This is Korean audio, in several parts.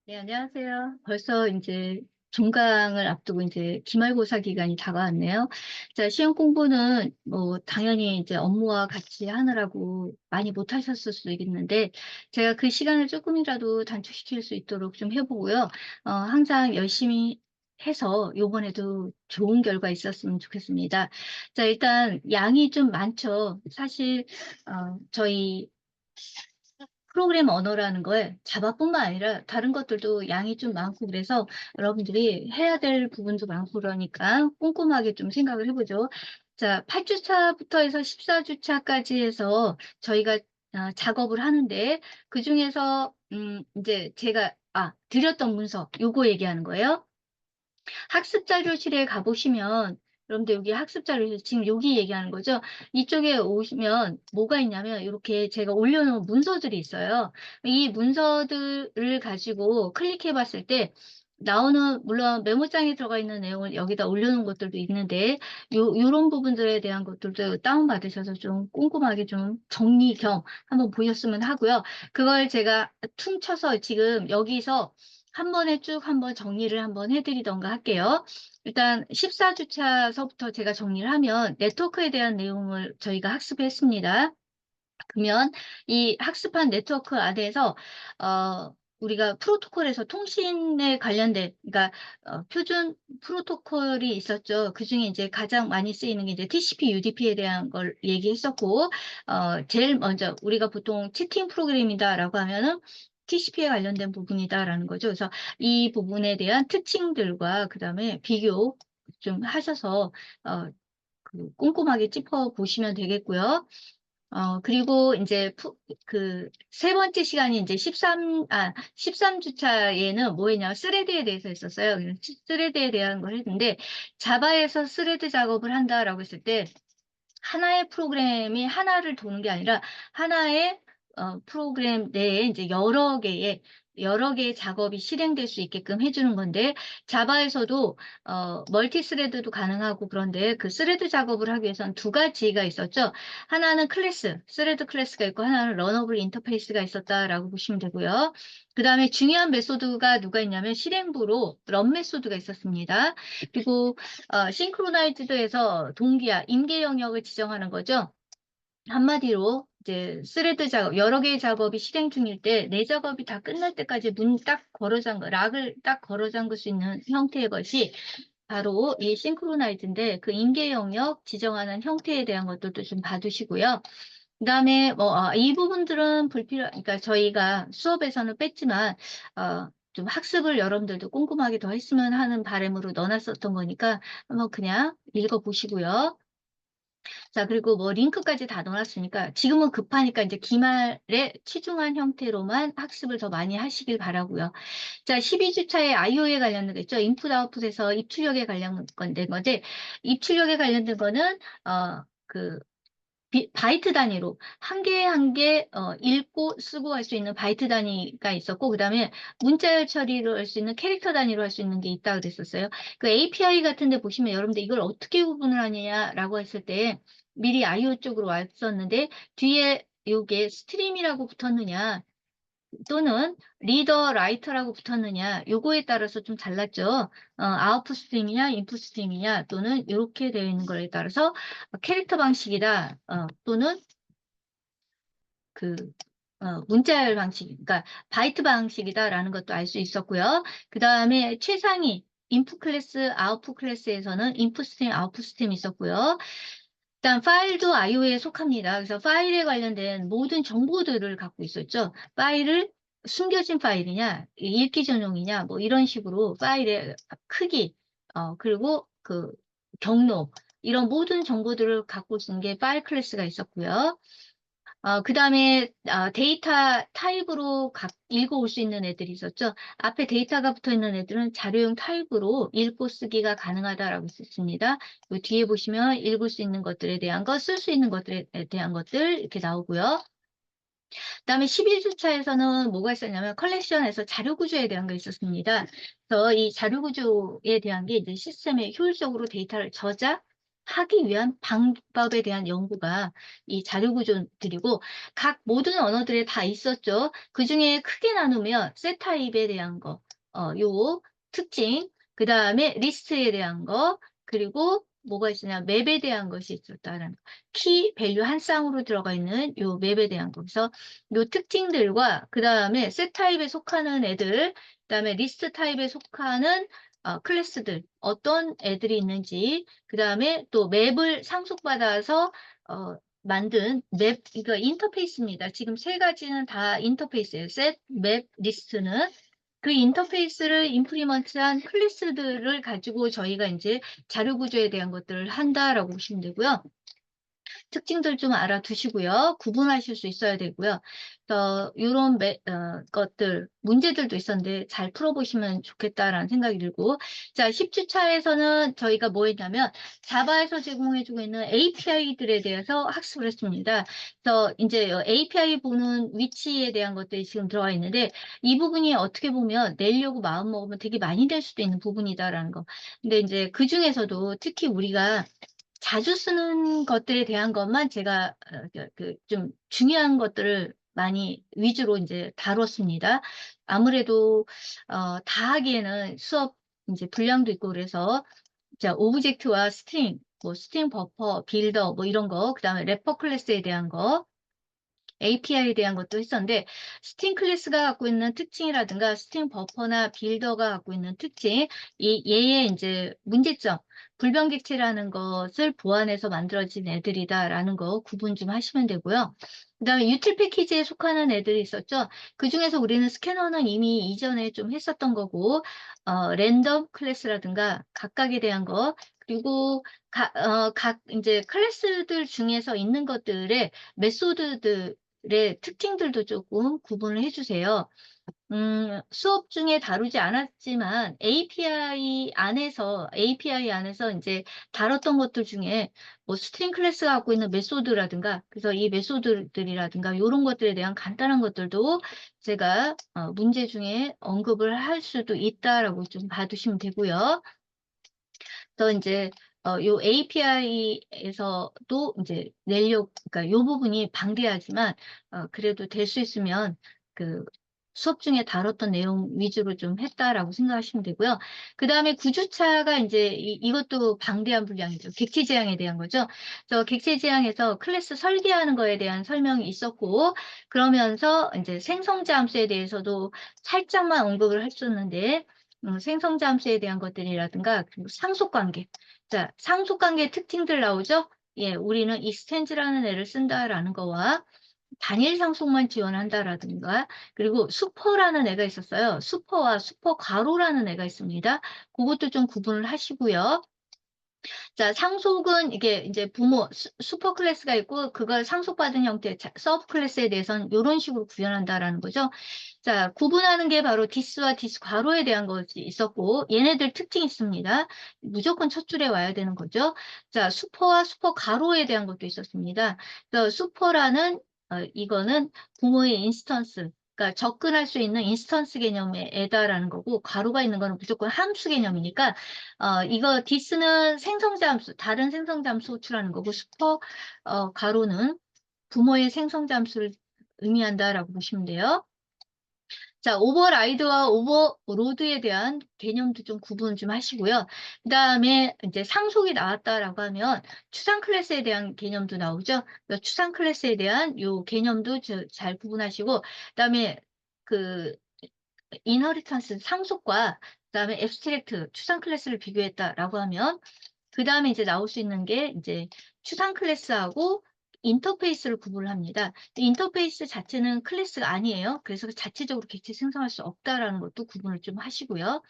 네, 안녕하세요. 벌써 이제 종강을 앞두고 이제 기말고사 기간이 다가왔네요. 자, 시험 공부는 뭐 당연히 이제 업무와 같이 하느라고 많이 못 하셨을 수도 있겠는데 제가 그 시간을 조금이라도 단축시킬 수 있도록 좀 해보고요. 항상 열심히 해서 요번에도 좋은 결과 있었으면 좋겠습니다. 자, 일단 양이 좀 많죠. 사실 저희 프로그램 언어라는 거에 자바뿐만 아니라 다른 것들도 양이 좀 많고 그래서 여러분들이 해야 될 부분도 많고 그러니까 꼼꼼하게 좀 생각을 해보죠. 자, 8주차부터 해서 14주차까지 해서 저희가 작업을 하는데 그중에서 이제 제가 드렸던 문서 요거 얘기하는 거예요. 학습 자료실에 가보시면 여러분들 여기 학습 자료실 지금 여기 얘기하는 거죠. 이쪽에 오시면 뭐가 있냐면 이렇게 제가 올려놓은 문서들이 있어요. 이 문서들을 가지고 클릭해 봤을 때 나오는 물론 메모장에 들어가 있는 내용을 여기다 올려놓은 것들도 있는데 요런 부분들에 대한 것들도 다운받으셔서 좀 꼼꼼하게 좀 정리 겸 한번 보셨으면 하고요. 그걸 제가 퉁쳐서 지금 여기서 한 번에 쭉 한번 정리를 한번 해드리던가 할게요. 일단 14주차서부터 제가 정리를 하면 네트워크에 대한 내용을 저희가 학습했습니다. 그러면 이 학습한 네트워크 안에서 우리가 프로토콜에서 통신에 관련된 그러니까 표준 프로토콜이 있었죠. 그중에 이제 가장 많이 쓰이는 게 이제 TCP, UDP에 대한 걸 얘기했었고 제일 먼저 우리가 보통 채팅 프로그램이다라고 하면은 TCP에 관련된 부분이다라는 거죠. 그래서 이 부분에 대한 특징들과 그다음에 비교 좀 하셔서 꼼꼼하게 짚어 보시면 되겠고요. 그리고 이제 그 세 번째 시간이 이제 13주차에는 뭐 했냐, 스레드에 대해서 했었어요. 그래서 스레드에 대한 걸 했는데, 자바에서 스레드 작업을 한다라고 했을 때, 하나의 프로그램이 하나를 도는 게 아니라 하나의 프로그램 내에 이제 여러 개의 작업이 실행될 수 있게끔 해주는 건데 자바에서도 멀티 스레드도 가능하고 그런데 그 스레드 작업을 하기 위해서는 두 가지가 있었죠. 하나는 스레드 클래스가 있고 하나는 러너블 인터페이스가 있었다라고 보시면 되고요. 그 다음에 중요한 메소드가 누가 있냐면 실행부로 런 메소드가 있었습니다. 그리고 싱크로나이즈드에서 동기화, 임계 영역을 지정하는 거죠. 한마디로 이제 스레드 작업, 여러 개의 작업이 실행 중일 때 내 작업이 다 끝날 때까지 락을 딱 걸어 잠글 수 있는 형태의 것이 바로 이 싱크로나이즈인데 그 임계 영역 지정하는 형태에 대한 것들도 좀 봐두시고요. 그다음에 뭐 이 부분들은 그러니까 저희가 수업에서는 뺐지만 좀 학습을 여러분들도 꼼꼼하게 더 했으면 하는 바람으로 넣어놨었던 거니까 한번 그냥 읽어보시고요. 자, 그리고 뭐 링크까지 다 넣어놨으니까 지금은 급하니까 이제 기말에 치중한 형태로만 학습을 더 많이 하시길 바라고요. 자, 12주차에 IO에 관련된 거 있죠. 인풋 아웃풋에서 입출력에 관련된 건데 입출력에 관련된 거는 바이트 단위로 한 개 한 개 읽고 쓰고 할 수 있는 바이트 단위가 있었고 그다음에 문자열 처리를 할 수 있는 캐릭터 단위로 할 수 있는 게 있다고 그랬었어요. 그 API 같은 데 보시면 여러분들 이걸 어떻게 구분을 하느냐라고 했을 때 미리 IO 쪽으로 왔었는데 뒤에 요게 스트림이라고 붙었느냐 또는 리더 라이터라고 붙었느냐 요거에 따라서 좀 달랐죠. 아웃풋 스트림이냐 인풋 스트림이냐 또는 이렇게 되어 있는 거에 따라서 캐릭터 방식이다 또는 그 문자열 방식 그러니까 바이트 방식이다라는 것도 알 수 있었고요. 그 다음에 최상위 인풋 클래스 아웃풋 클래스에서는 인풋 스트림 아웃풋 스트림이 있었고요. 일단 파일도 IO에 속합니다. 그래서 파일에 관련된 모든 정보들을 갖고 있었죠. 파일을 숨겨진 파일이냐, 읽기 전용이냐, 뭐 이런 식으로 파일의 크기, 그리고 그 경로, 이런 모든 정보들을 갖고 있는 게 파일 클래스가 있었고요. 그 다음에 데이터 타입으로 읽어올 수 있는 애들이 있었죠. 앞에 데이터가 붙어 있는 애들은 자료용 타입으로 읽고 쓰기가 가능하다라고 썼습니다. 그 뒤에 보시면 읽을 수 있는 것들에 대한 것, 쓸 수 있는 것들에 대한 것들 이렇게 나오고요. 그다음에 11주차에서는 뭐가 있었냐면 컬렉션에서 자료 구조에 대한 게 있었습니다. 그래서 이 자료 구조에 대한 게 이제 시스템에 효율적으로 데이터를 하기 위한 방법에 대한 연구가 이 자료 구조들이고, 각 모든 언어들에 다 있었죠. 그중에 크게 나누면 셋 타입에 대한 거, 요 특징, 그 다음에 리스트에 대한 거, 그리고 뭐가 있으냐, 맵에 대한 것이 있었다라는 거. 키 밸류 한 쌍으로 들어가 있는 요 맵에 대한 거. 그래서 요 특징들과 그 다음에 셋 타입에 속하는 애들, 그 다음에 리스트 타입에 속하는 클래스들, 어떤 애들이 있는지, 그 다음에 또 맵을 상속받아서 만든 맵, 이거 인터페이스입니다. 지금 세 가지는 다 인터페이스예요. 셋, 맵, 리스트는. 그 인터페이스를 임플리먼트한 클래스들을 가지고 저희가 이제 자료 구조에 대한 것들을 한다라고 보시면 되고요. 특징들 좀 알아두시고요. 구분하실 수 있어야 되고요. 이런 것들, 문제들도 있었는데 잘 풀어보시면 좋겠다라는 생각이 들고, 자, 10주차에서는 저희가 뭐 했냐면 자바에서 제공해주고 있는 API들에 대해서 학습을 했습니다. 그래서 이제 API 보는 위치에 대한 것들이 지금 들어와 있는데, 이 부분이 어떻게 보면 내려고 마음 먹으면 되게 많이 될 수도 있는 부분이다라는 거. 근데 이제 그 중에서도 특히 우리가 자주 쓰는 것들에 대한 것만 제가 좀 중요한 것들을 많이 위주로 이제 다뤘습니다. 아무래도 다 하기에는 수업 이제 분량도 있고 그래서 자, 오브젝트와 스트링, 뭐 스트링 버퍼, 빌더 뭐 이런 거, 그다음에 래퍼 클래스에 대한 거, API에 대한 것도 했었는데, 스팀 클래스가 갖고 있는 특징이라든가 스팀 버퍼나 빌더가 갖고 있는 특징, 얘의 이제 문제점, 불변객체라는 것을 보완해서 만들어진 애들이다라는 거 구분 좀 하시면 되고요. 그다음에 유틸 패키지에 속하는 애들이 있었죠. 그중에서 우리는 스캐너는 이미 이전에 좀 했었던 거고, 랜덤 클래스라든가 각각에 대한 거, 그리고 각 이제 클래스들 중에서 있는 것들의 메소드들 의 특징들도 조금 구분을 해주세요. 수업 중에 다루지 않았지만 API 안에서 이제 다뤘던 것들 중에 뭐 스트링 클래스가 갖고 있는 메소드라든가, 그래서 이 메소드들이라든가 이런 것들에 대한 간단한 것들도 제가 문제 중에 언급을 할 수도 있다라고 좀 봐두시면 되고요. 또 이제 요 API에서도 이제 그러니까 요 부분이 방대하지만 그래도 될 수 있으면 그 수업 중에 다뤘던 내용 위주로 좀 했다라고 생각하시면 되고요. 그 다음에 구주차가 이제 이것도 방대한 분량이죠. 객체 지향에 대한 거죠. 그래서 객체 지향에서 클래스 설계하는 거에 대한 설명이 있었고, 그러면서 이제 생성자 함수에 대해서도 살짝만 언급을 했었는데, 생성자 함수에 대한 것들이라든가, 그리고 상속관계. 자, 상속관계 특징들 나오죠? 예, 우리는 익스텐즈라는 애를 쓴다라는 거와 단일 상속만 지원한다라든가, 그리고 수퍼라는 애가 있었어요. 수퍼와 수퍼 괄호라는 애가 있습니다. 그것도 좀 구분을 하시고요. 자, 상속은 이게 이제 부모 슈퍼 클래스가 있고 그걸 상속받은 형태 서브 클래스에 대해서는 이런 식으로 구현한다라는 거죠. 자, 구분하는 게 바로 디스와 디스 괄호에 대한 것이 있었고, 얘네들 특징이 있습니다. 무조건 첫 줄에 와야 되는 거죠. 자, 슈퍼와 슈퍼 괄호에 대한 것도 있었습니다. 그래서 슈퍼라는 이거는 부모의 인스턴스, 그러니까 접근할 수 있는 인스턴스 개념의 애다라는 거고, 괄호가 있는 거는 무조건 함수 개념이니까 이거 디스는 생성자 함수, 다른 생성자 함수 호출하는 거고, 슈퍼 괄호는 부모의 생성자 함수를 의미한다라고 보시면 돼요. 자, 오버라이드와 오버로드에 대한 개념도 좀 구분 좀 하시고요. 그 다음에 이제 상속이 나왔다라고 하면 추상 클래스에 대한 개념도 나오죠. 추상 클래스에 대한 요 개념도 잘 구분하시고, 그 다음에 그 이너리턴스 상속과 그다음에 앱스트랙트 추상 클래스를 비교했다라고 하면 그 다음에 이제 나올 수 있는 게 이제 추상 클래스하고 인터페이스를 구분을 합니다. 인터페이스 자체는 클래스가 아니에요. 그래서 자체적으로 객체 생성할 수 없다라는 것도 구분을 좀 하시고요.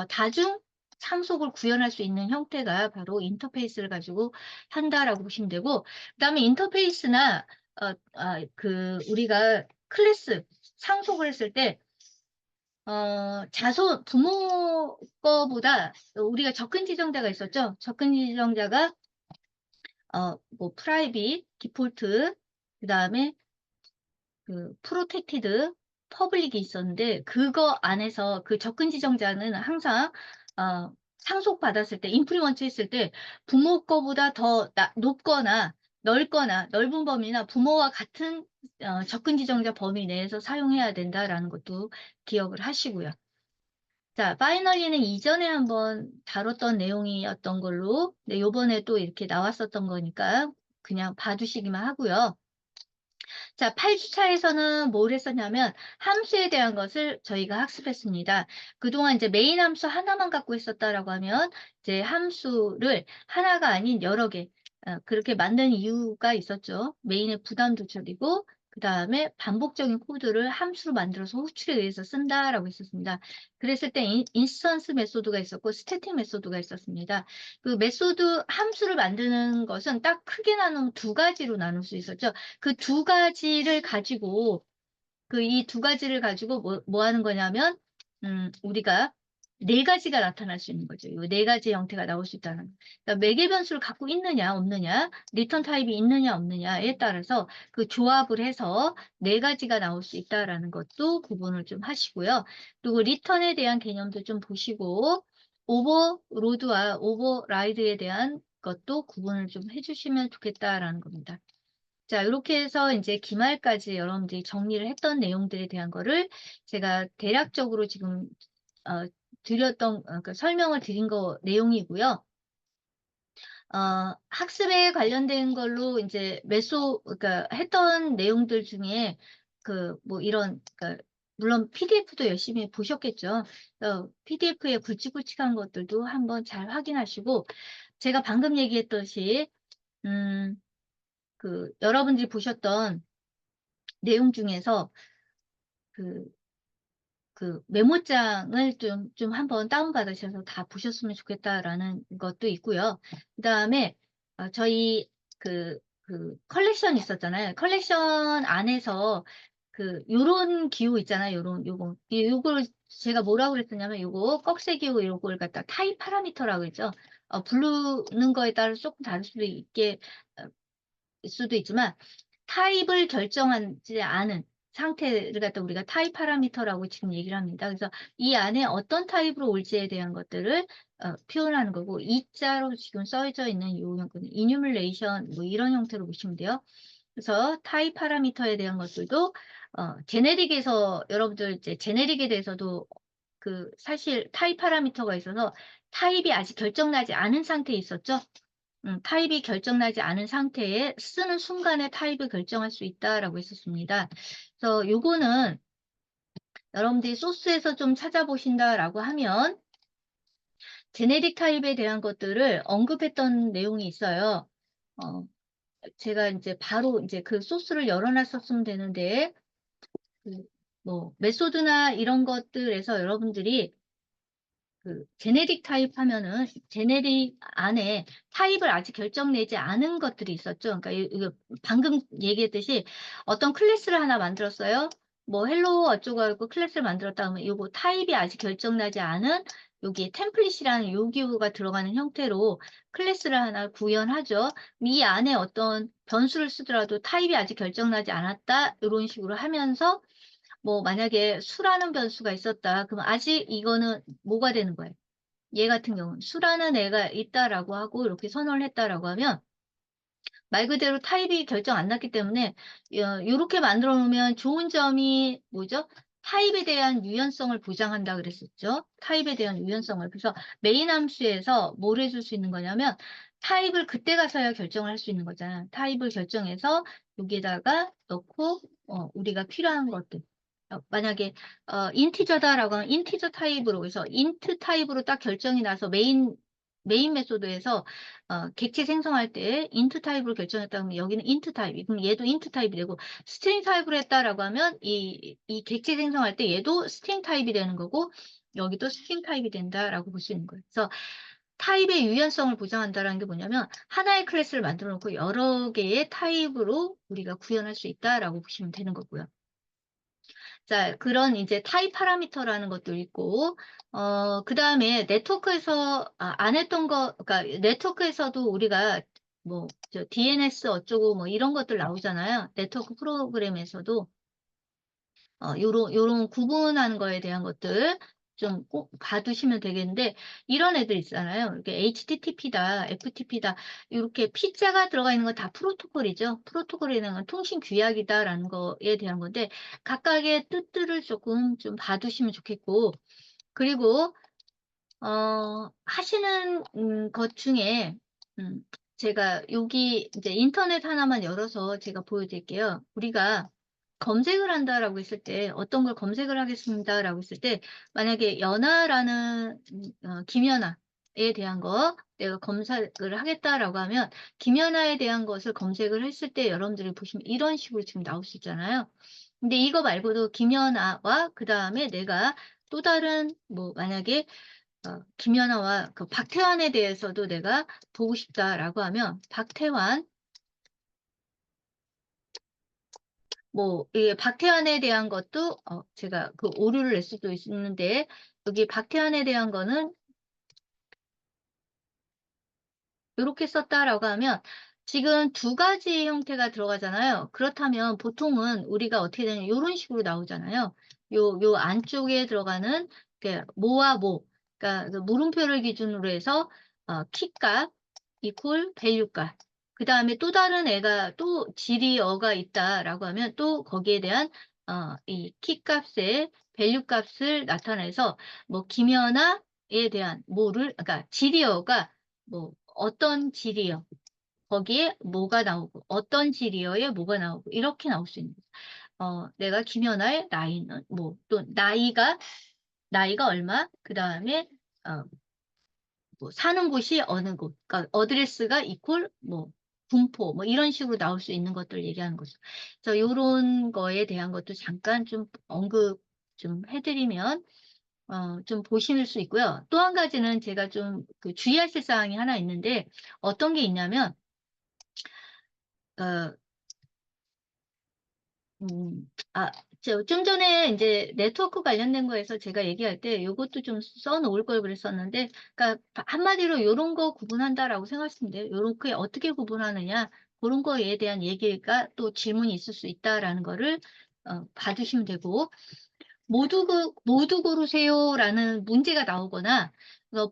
다중 상속을 구현할 수 있는 형태가 바로 인터페이스를 가지고 한다라고 보시면 되고, 그다음에 인터페이스나 우리가 클래스 상속을 했을 때 부모 거보다 우리가 접근 지정자가 있었죠. 접근 지정자가 뭐 프라이빗, 디폴트, 그다음에 그 프로텍티드, 퍼블릭이 있었는데 그거 안에서 그 접근 지정자는 항상 상속받았을 때, 인프리먼트 했을 때 부모 거보다 더 높거나 넓거나 넓은 범위나 부모와 같은 접근 지정자 범위 내에서 사용해야 된다라는 것도 기억을 하시고요. 자, 파이널리는 이전에 한번 다뤘던 내용이었던 걸로, 네, 요번에 또 이렇게 나왔었던 거니까 그냥 봐두시기만 하고요. 자, 8주차에서는 뭘 했었냐면 함수에 대한 것을 저희가 학습했습니다. 그동안 이제 메인 함수 하나만 갖고 있었다라고 하면 이제 함수를 하나가 아닌 여러 개 그렇게 만든 이유가 있었죠. 메인의 부담도 줄이고 그다음에 반복적인 코드를 함수로 만들어서 호출에 의해서 쓴다라고 했었습니다. 그랬을 때 인스턴스 메소드가 있었고 스태틱 메소드가 있었습니다. 그 메소드 함수를 만드는 것은 딱 크게 나누면 두 가지로 나눌 수 있었죠. 그 두 가지를 가지고 이 두 가지를 가지고 뭐 하는 거냐면 우리가 네 가지가 나타날 수 있는 거죠. 이 네 가지 형태가 나올 수 있다는. 그러니까 매개 변수를 갖고 있느냐 없느냐, 리턴 타입이 있느냐 없느냐에 따라서 그 조합을 해서 네 가지가 나올 수 있다라는 것도 구분을 좀 하시고요. 그리고 리턴에 대한 개념도 좀 보시고 오버로드와 오버라이드에 대한 것도 구분을 좀 해주시면 좋겠다라는 겁니다. 자, 이렇게 해서 이제 기말까지 여러분들이 정리를 했던 내용들에 대한 거를 제가 대략적으로 지금 그 설명을 드린 거 내용이고요. 학습에 관련된 걸로 이제 그러니까 했던 내용들 중에 뭐 이런, 그러니까 물론 PDF도 열심히 보셨겠죠. PDF에 굵직굵직한 것들도 한번 잘 확인하시고, 제가 방금 얘기했듯이, 여러분들이 보셨던 내용 중에서 그, 메모장을 좀 한번 다운받으셔서 다 보셨으면 좋겠다라는 것도 있고요. 그 다음에, 저희 컬렉션 있었잖아요. 컬렉션 안에서 요런 기호 있잖아요. 요걸 제가 뭐라고 그랬었냐면, 요거 꺽쇠 기호 요걸 갖다 타입 파라미터라고 했죠. 부르는 거에 따라 조금 다를 어, 수도 있지만, 타입을 결정하지 않은 상태를 갖다 우리가 타입 파라미터라고 지금 얘기를 합니다. 그래서 이 안에 어떤 타입으로 올지에 대한 것들을 표현하는 거고, 이자로 지금 써져 있는 이 형태는 이뉴멀레이션 뭐 이런 형태로 보시면 돼요. 그래서 타입 파라미터에 대한 것들도 제네릭에서 여러분들 이제 제네릭에 대해서도 사실 타입 파라미터가 있어서 타입이 아직 결정나지 않은 상태에 있었죠. 타입이 결정나지 않은 상태에 쓰는 순간에 타입을 결정할 수 있다라고 했었습니다. 그래서 요거는 여러분들이 소스에서 좀 찾아보신다라고 하면 제네릭 타입에 대한 것들을 언급했던 내용이 있어요. 제가 이제 바로 이제 그 소스를 열어놨었으면 되는데 뭐 메소드나 이런 것들에서 여러분들이 제네릭 타입 하면은 제네릭 안에 타입을 아직 결정내지 않은 것들이 있었죠. 그러니까 이거 방금 얘기했듯이 어떤 클래스를 하나 만들었어요. 뭐 헬로 어쩌고 하고 클래스를 만들었다 하면 이거 타입이 아직 결정나지 않은 여기 템플릿이라는 요기요가 들어가는 형태로 클래스를 하나 구현하죠. 이 안에 어떤 변수를 쓰더라도 타입이 아직 결정나지 않았다 이런 식으로 하면서 뭐 만약에 수라는 변수가 있었다. 그럼 아직 이거는 뭐가 되는 거예요? 얘 같은 경우는 수라는 애가 있다라고 하고 이렇게 선언을 했다라고 하면 말 그대로 타입이 결정 안 났기 때문에 이렇게 만들어 놓으면 좋은 점이 뭐죠? 타입에 대한 유연성을 보장한다 그랬었죠. 타입에 대한 유연성을. 그래서 메인 함수에서 뭘 해줄 수 있는 거냐면 타입을 그때 가서야 결정을 할 수 있는 거잖아요. 타입을 결정해서 여기에다가 넣고 우리가 필요한 것들. 만약에 인티저다라고 하면 인티저 타입으로 해서 인트 타입으로 딱 결정이 나서 메인 메소드에서 객체 생성할 때 인트 타입으로 결정했다 그러면 여기는 인트 타입, 그럼 얘도 인트 타입이 되고 스트링 타입으로 했다라고 하면 이 객체 생성할 때 얘도 스트링 타입이 되는 거고 여기도 스트링 타입이 된다라고 볼 수 있는 거예요. 그래서 타입의 유연성을 보장한다라는 게 뭐냐면 하나의 클래스를 만들어 놓고 여러 개의 타입으로 우리가 구현할 수 있다라고 보시면 되는 거고요. 자, 그런 이제 타입 파라미터라는 것도 있고, 그 다음에 네트워크에서, 안 했던 그러니까 네트워크에서도 우리가 뭐, DNS 어쩌고 뭐 이런 것들 나오잖아요. 네트워크 프로그램에서도, 요런 구분하는 거에 대한 것들, 좀 꼭 봐두시면 되겠는데, 이런 애들 있잖아요. 이렇게 HTTP다, FTP다, 이렇게 P자가 들어가 있는 건 다 프로토콜이죠. 프로토콜이라는 건 통신 규약이다라는 거에 대한 건데, 각각의 뜻들을 조금 좀 봐두시면 좋겠고, 그리고 하시는 것 중에 음 제가 여기 이제 인터넷 하나만 열어서 제가 보여드릴게요. 우리가 검색을 한다라고 했을 때, 어떤 걸 검색을 하겠습니다라고 했을 때, 만약에 연하라는 김연아에 대한 거 내가 검색을 하겠다라고 하면, 김연아에 대한 것을 검색을 했을 때 여러분들이 보시면 이런 식으로 지금 나올 수 있잖아요. 근데 이거 말고도 김연아와 그다음에 내가 또 다른 뭐 만약에 김연아와 그 박태환에 대해서도 내가 보고 싶다라고 하면, 박태환, 뭐 이게 박태환에 대한 것도 제가 그 오류를 낼 수도 있는데, 여기 박태환에 대한 거는 요렇게 썼다라고 하면 지금 두 가지 형태가 들어가잖아요. 그렇다면 보통은 우리가 어떻게 되냐, 요런 식으로 나오잖아요. 요 안쪽에 들어가는 그 모와 모, 그러니까 그 물음표를 기준으로 해서 키값 이퀄 밸류값, 그다음에 또 다른 애가 또 질의어가 있다라고 하면 또 거기에 대한 이 키값의 밸류값을 나타내서, 뭐 김연아에 대한 뭐를, 그러니까 질의어가 뭐 어떤 질이요, 거기에 뭐가 나오고 어떤 질이어에 뭐가 나오고 이렇게 나올 수 있는 거죠. 내가 김연아의 나이는 뭐, 또 나이가 얼마, 그다음에 어 뭐 사는 곳이 어느 곳, 그러니까 어드레스가 이퀄 뭐 분포, 뭐 이런 식으로 나올 수 있는 것들 얘기하는 거죠. 그래서 요런 거에 대한 것도 잠깐 좀 언급 좀 해 드리면 좀 보실 수 있고요. 또 한 가지는 제가 좀 그 주의하실 사항이 하나 있는데, 어떤 게 있냐면 어 음 저 좀 전에 이제 네트워크 관련된 거에서 제가 얘기할 때 요것도 좀 써 놓을 걸 그랬었는데, 그러니까 한마디로 요런 거 구분한다라고 생각하시면 돼요. 요렇게 어떻게 구분하느냐, 고런 거에 대한 얘기가 또 질문이 있을 수 있다라는 거를 봐 주시면 되고, 모두 고르세요라는 문제가 나오거나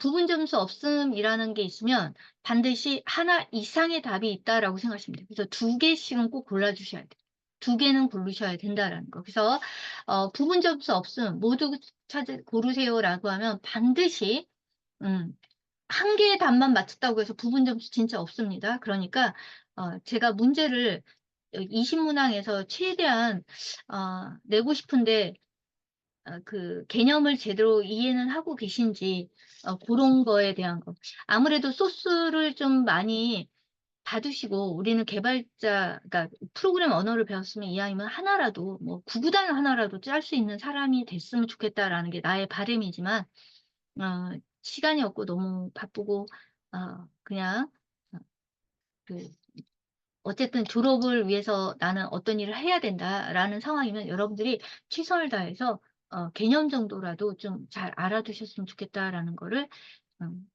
부분 점수 없음이라는 게 있으면 반드시 하나 이상의 답이 있다라고 생각하시면 돼요. 그래서 두 개씩은 꼭 골라 주셔야 돼요. 두 개는 고르셔야 된다라는 거. 그래서 부분 점수 없음, 모두 고르세요라고 하면 반드시 음 한 개의 답만 맞췄다고 해서 부분 점수 진짜 없습니다. 그러니까 제가 문제를 20 문항에서 최대한 내고 싶은데 그 개념을 제대로 이해는 하고 계신지, 고런 거에 대한 거. 아무래도 소스를 좀 많이 받으시고, 우리는 개발자, 그러니까 프로그램 언어를 배웠으면 이왕이면 하나라도 뭐 구구단 하나라도 짤 수 있는 사람이 됐으면 좋겠다라는 게 나의 바람이지만, 시간이 없고 너무 바쁘고 그냥 그 어쨌든 졸업을 위해서 나는 어떤 일을 해야 된다라는 상황이면, 여러분들이 최선을 다해서 개념 정도라도 좀 잘 알아두셨으면 좋겠다라는 거를 음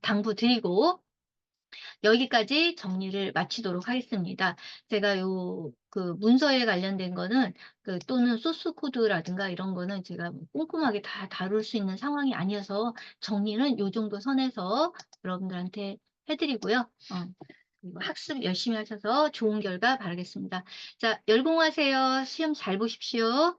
당부드리고, 여기까지 정리를 마치도록 하겠습니다. 제가 그 문서에 관련된 거는 또는 소스 코드라든가 이런 거는 제가 뭐 꼼꼼하게 다 다룰 수 있는 상황이 아니어서, 정리는 요 정도 선에서 여러분들한테 해 드리고요. 그리고 학습 열심히 하셔서 좋은 결과 바라겠습니다. 자, 열공하세요. 시험 잘 보십시오.